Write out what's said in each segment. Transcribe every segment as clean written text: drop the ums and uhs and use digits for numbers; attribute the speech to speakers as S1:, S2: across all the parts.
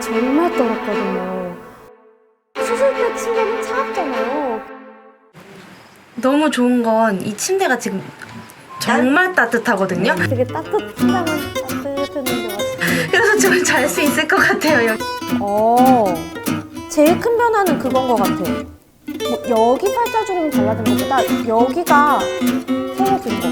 S1: 정말 떨었거든요. 수술 때 침대는 차갑잖아요.
S2: 너무 좋은 건 이 침대가 지금 정말 따뜻하거든요.
S1: 되게 따뜻하면 따뜻했는데
S2: 그래서 좀 잘 수 있을 것 같아요. 여기.
S1: 제일 큰 변화는 그건 것 같아요. 뭐 여기 팔자주름이 달라진 것보다 여기가 세워진 거.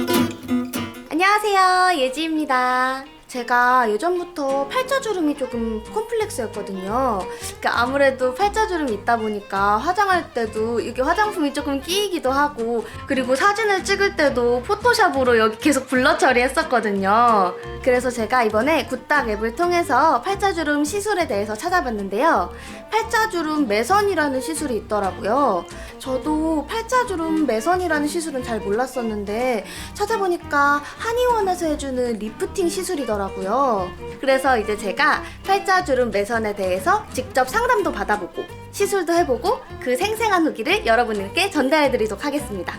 S3: 안녕하세요, 예지입니다. 제가 예전부터 팔자주름이 조금 콤플렉스였거든요. 그러니까 아무래도 팔자주름이 있다 보니까 화장할 때도 이게 화장품이 조금 끼이기도 하고, 그리고 사진을 찍을 때도 포토샵으로 여기 계속 블러 처리했었거든요. 그래서 제가 이번에 굿닥 앱을 통해서 팔자주름 시술에 대해서 찾아봤는데요. 팔자주름 매선이라는 시술이 있더라고요. 저도 팔자주름 매선이라는 시술은 잘 몰랐었는데 찾아보니까 한의원에서 해주는 리프팅 시술이더라고요. 그래서 이제 제가 팔자주름 매선에 대해서 직접 상담도 받아보고 시술도 해보고 그 생생한 후기를 여러분께 전달해드리도록 하겠습니다.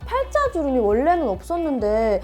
S1: 팔자주름이 원래는 없었는데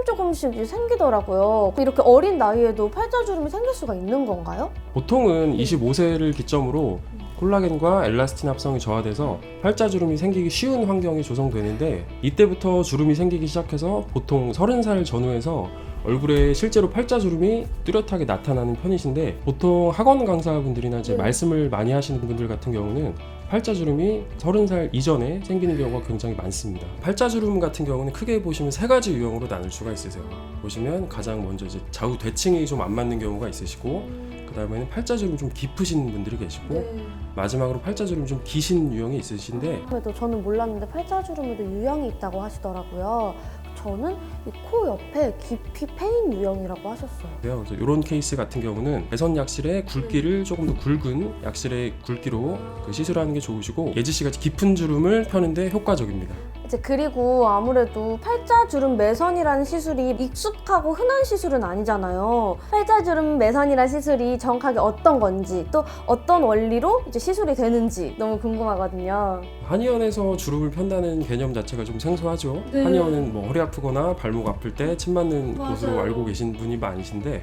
S1: 조금씩 생기더라고요. 이렇게 어린 나이에도 팔자주름이 생길 수가 있는 건가요?
S4: 보통은 25세를 기점으로 콜라겐과 엘라스틴 합성이 저하돼서 팔자주름이 생기기 쉬운 환경이 조성되는데, 이때부터 주름이 생기기 시작해서 보통 30살 전후에서 얼굴에 실제로 팔자주름이 뚜렷하게 나타나는 편이신데, 보통 학원 강사분들이나 이제 말씀을 많이 하시는 분들 같은 경우는 팔자주름이 30살 이전에 생기는 경우가 굉장히 많습니다. 팔자주름 같은 경우는 크게 보시면 세 가지 유형으로 나눌 수가 있으세요. 보시면 가장 먼저 이제 좌우 대칭이 좀 안 맞는 경우가 있으시고, 그 다음에는 팔자주름 좀 깊으신 분들이 계시고, 마지막으로 팔자주름 좀 기신 유형이 있으신데,
S1: 그래도 저는 몰랐는데 팔자주름에도 유형이 있다고 하시더라고요. 저는 이 코 옆에 깊이 패인 유형이라고 하셨어요.
S4: 그래서 이런 케이스 같은 경우는 매선 약실의 굵기를 조금 더 굵은 약실의 굵기로 시술하는 게 좋으시고, 예지씨가 깊은 주름을 펴는데 효과적입니다.
S1: 이제 그리고 아무래도 팔자주름 매선이라는 시술이 익숙하고 흔한 시술은 아니잖아요. 팔자주름 매선이라는 시술이 정확하게 어떤 건지, 또 어떤 원리로 이제 시술이 되는지 너무 궁금하거든요.
S4: 한의원에서 주름을 편다는 개념 자체가 좀 생소하죠. 한의원은 뭐 허리 아프거나 발목 아플 때 침 맞는 곳으로 알고 계신 분이 많으신데,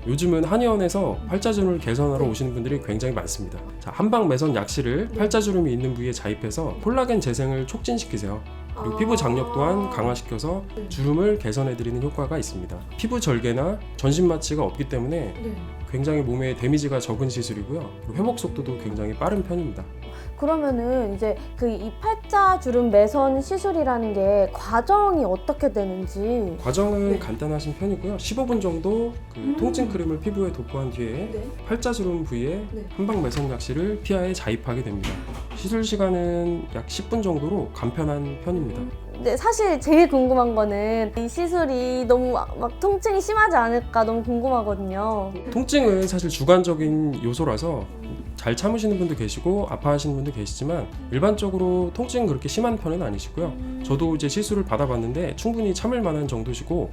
S4: 요즘은 한의원에서 팔자주름을 개선하러 오시는 분들이 굉장히 많습니다. 자, 한방 매선 약실을 팔자주름이 있는 부위에 자입해서 콜라겐 재생을 촉진시키세요. 그리고 피부 장력 또한 강화시켜서 주름을 개선해드리는 효과가 있습니다. 피부 절개나 전신 마취가 없기 때문에 굉장히 몸에 데미지가 적은 시술이고요. 회복 속도도 굉장히 빠른 편입니다.
S1: 그러면은 이제 이 팔자주름 매선 시술이라는 게 과정이 어떻게 되는지.
S4: 과정은 간단하신 편이고요. 15분 정도 통증 크림을 피부에 도포한 뒤에 팔자주름 부위에 한방 매선 약실을 피하에 자입하게 됩니다. 시술 시간은 약 10분 정도로 간편한 편입니다.
S1: 근데 사실 제일 궁금한 거는 이 시술이 너무 막 통증이 심하지 않을까 너무 궁금하거든요.
S4: 통증은 사실 주관적인 요소라서 잘 참으시는 분도 계시고 아파하시는 분도 계시지만, 일반적으로 통증은 그렇게 심한 편은 아니시고요. 저도 이제 시술을 받아봤는데 충분히 참을 만한 정도시고,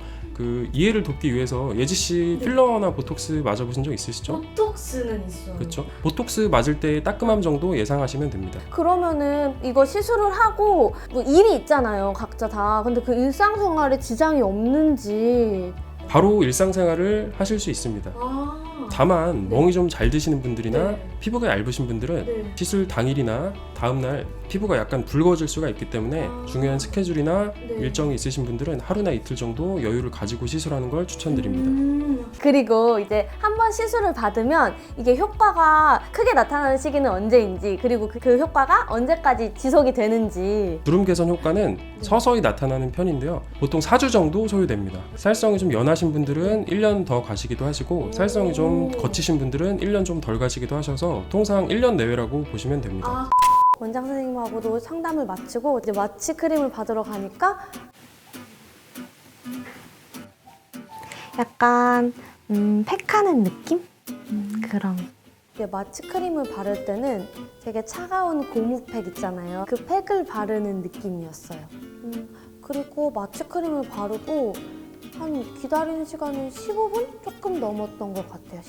S4: 이해를 돕기 위해서 예지씨 필러나 보톡스 맞아보신 적 있으시죠?
S2: 보톡스는 있어요.
S4: 그렇죠. 보톡스 맞을 때 따끔함 정도 예상하시면 됩니다.
S1: 그러면은 이거 시술을 하고 뭐 일이 있잖아요, 각자 다. 근데 그 일상생활에 지장이 없는지.
S4: 바로 일상생활을 하실 수 있습니다. 다만 멍이 좀 잘 드시는 분들이나 피부가 얇으신 분들은 시술 당일이나 다음날 피부가 약간 붉어질 수가 있기 때문에 중요한 스케줄이나 일정이 있으신 분들은 하루나 이틀 정도 여유를 가지고 시술하는 걸 추천드립니다.
S1: 그리고 이제 한번 시술을 받으면 이게 효과가 크게 나타나는 시기는 언제인지, 그리고 그 효과가 언제까지 지속이 되는지.
S4: 주름 개선 효과는 서서히 나타나는 편인데요. 보통 4주 정도 소요됩니다. 살성이 좀 연하신 분들은 1년 더 가시기도 하시고, 살성이 좀 거치신 분들은 1년 좀 덜 가시기도 하셔서 통상 1년 내외라고 보시면 됩니다.
S1: 원장 선생님하고도 상담을 마치고 이제 마취 크림을 받으러 가니까
S2: 약간 팩하는 느낌? 그런.
S1: 이게 마취 크림을 바를 때는 되게 차가운 고무팩 있잖아요. 그 팩을 바르는 느낌이었어요. 그리고 마취 크림을 바르고 한 기다리는 시간은 15분? 조금 넘었던 것 같아요.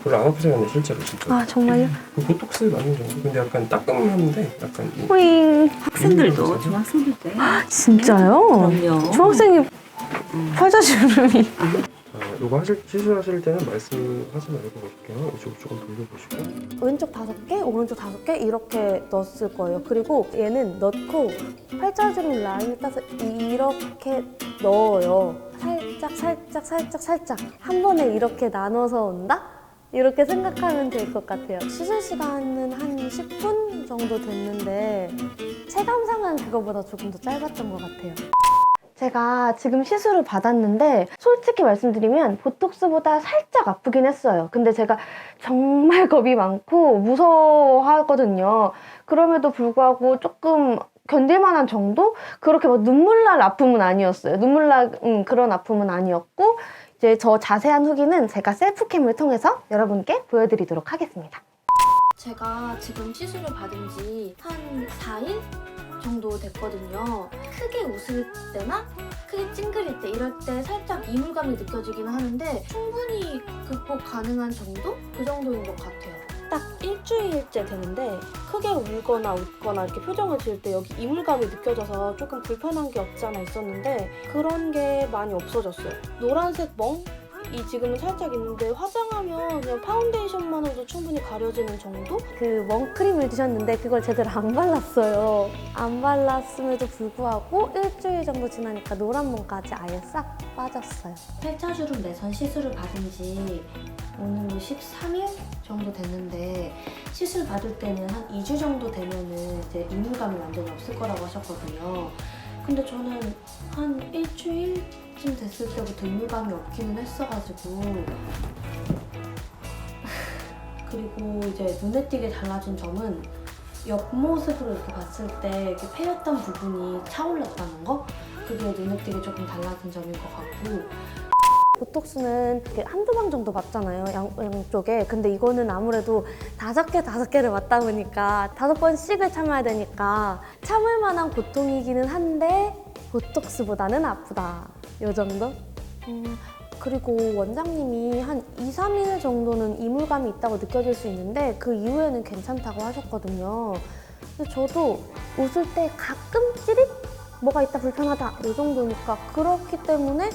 S4: 별로 안 아프지 않네 실제로 진짜.
S2: 아 정말요?
S4: 보톡스 맞는 정도. 근데 약간 따끔한데 약간
S2: 호잉.
S5: 학생들도 중학생들 때
S2: 진짜요?
S5: 그럼요.
S2: 중학생이 팔자주름이.
S4: 이거 시술하실 때는 말씀하지 말고 볼게요. 이쪽 조금 돌려보시고.
S1: 왼쪽 5개, 오른쪽 5개 이렇게 넣었을 거예요. 그리고 얘는 넣고 팔자주름 라인을 따서 이렇게 넣어요. 살짝 한 번에 이렇게 나눠서 온다? 이렇게 생각하면 될 것 같아요. 시술 시간은 한 10분 정도 됐는데 체감상은 그거보다 조금 더 짧았던 것 같아요. 제가 지금 시술을 받았는데 솔직히 말씀드리면 보톡스보다 살짝 아프긴 했어요. 근데 제가 정말 겁이 많고 무서워하거든요. 그럼에도 불구하고 조금 견딜만한 정도? 그렇게 막 눈물 날 아픔은 아니었어요. 눈물 날 그런 아픔은 아니었고 이제 저 자세한 후기는 제가 셀프캠을 통해서 여러분께 보여드리도록 하겠습니다.
S3: 제가 지금 시술을 받은 지 한 4일 정도 됐거든요. 크게 웃을 때나 크게 찡그릴 때 이럴 때 살짝 이물감이 느껴지긴 하는데 충분히 극복 가능한 정도? 그 정도인 것 같아요.
S1: 딱 일주일째 되는데 크게 울거나 웃거나 이렇게 표정을 지을 때 여기 이물감이 느껴져서 조금 불편한 게 없지 않아 있었는데 그런 게 많이 없어졌어요. 노란색 멍이 지금은 살짝 있는데 화장하면 그냥 파운데이션만으로도 충분히 가려지는 정도? 그 멍크림을 드셨는데 그걸 제대로 안 발랐어요. 안 발랐음에도 불구하고 일주일 정도 지나니까 노란 멍까지 아예 싹 빠졌어요.
S3: 팔자주름 내선 시술을 받은 지 오늘로 13일 정도 됐는데 시술 받을 때는 한 2주 정도 되면은 이제 이물감이 완전히 없을 거라고 하셨거든요. 근데 저는 한 일주일쯤 됐을 때부터 이물감이 없기는 했어가지고 그리고 이제 눈에 띄게 달라진 점은 옆모습으로 이렇게 봤을 때 이렇게 패였던 부분이 차올랐다는 거? 그게 눈에 띄게 조금 달라진 점인 것 같고
S1: 보톡스는 이렇게 한두 방 정도 맞잖아요, 양쪽에. 근데 이거는 아무래도 5개를 맞다 보니까 5번씩을 참아야 되니까 참을 만한 고통이기는 한데 보톡스보다는 아프다. 요 정도? 그리고 원장님이 한 2, 3일 정도는 이물감이 있다고 느껴질 수 있는데 그 이후에는 괜찮다고 하셨거든요. 근데 저도 웃을 때 가끔 찌릿? 뭐가 있다 불편하다 이 정도니까 그렇기 때문에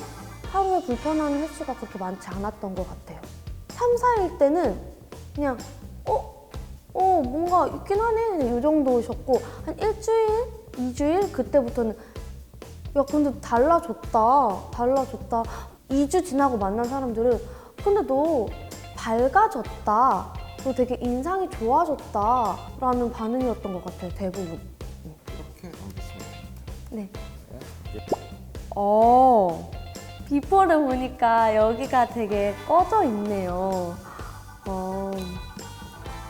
S1: 하루에 불편한 횟수가 그렇게 많지 않았던 것 같아요. 3, 4일 때는 그냥 뭔가 있긴 하네 그냥 이 정도셨고 한 일주일, 2주일 그때부터는 야 근데 달라졌다 2주 지나고 만난 사람들은 근데 너 밝아졌다 너 되게 인상이 좋아졌다 라는 반응이었던 것 같아요, 대부분.
S6: 이렇게 하겠습니다.
S1: 네. 비포를 보니까 여기가 되게 꺼져 있네요.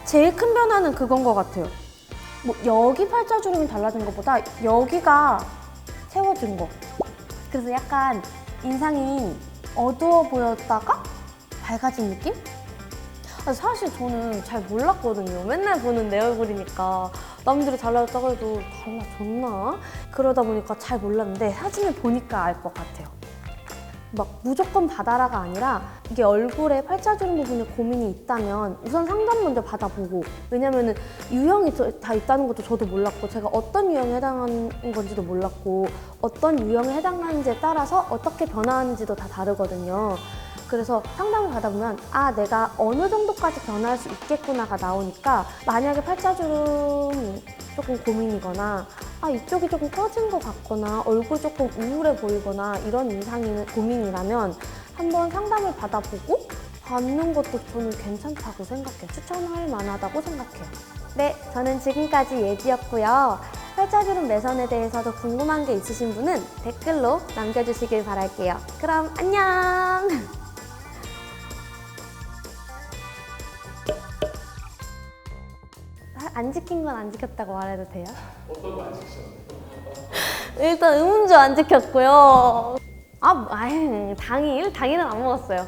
S1: 제일 큰 변화는 그건 것 같아요. 뭐 여기 팔자주름이 달라진 것보다 여기가 채워진 거. 그래서 약간 인상이 어두워 보였다가 밝아진 느낌? 사실 저는 잘 몰랐거든요. 맨날 보는 내 얼굴이니까 남들이 달라졌다고 해도 달라졌나? 그러다 보니까 잘 몰랐는데 사진을 보니까 알 것 같아요. 막 무조건 받아라가 아니라 이게 얼굴에 팔자주름 부분에 고민이 있다면 우선 상담 먼저 받아보고 왜냐면은 유형이 다 있다는 것도 저도 몰랐고 제가 어떤 유형에 해당하는 건지도 몰랐고 어떤 유형에 해당하는지에 따라서 어떻게 변화하는지도 다 다르거든요. 그래서 상담을 받아보면 내가 어느 정도까지 변화할 수 있겠구나가 나오니까 만약에 팔자주름 조금 고민이거나 이쪽이 조금 꺼진 것 같거나 얼굴 조금 우울해 보이거나 이런 인상이 고민이라면 한번 상담을 받아보고 받는 것도 저는 괜찮다고 생각해요. 추천할 만하다고 생각해요. 네, 저는 지금까지 예지였고요. 팔자주름 내선에 대해서도 궁금한 게 있으신 분은 댓글로 남겨주시길 바랄게요. 그럼 안녕! 안 지킨 건 안 지켰다고 말해도 돼요? 어떤 거 안 지켰어요? 일단 음운주 안 지켰고요. 당일? 당일은 안 먹었어요.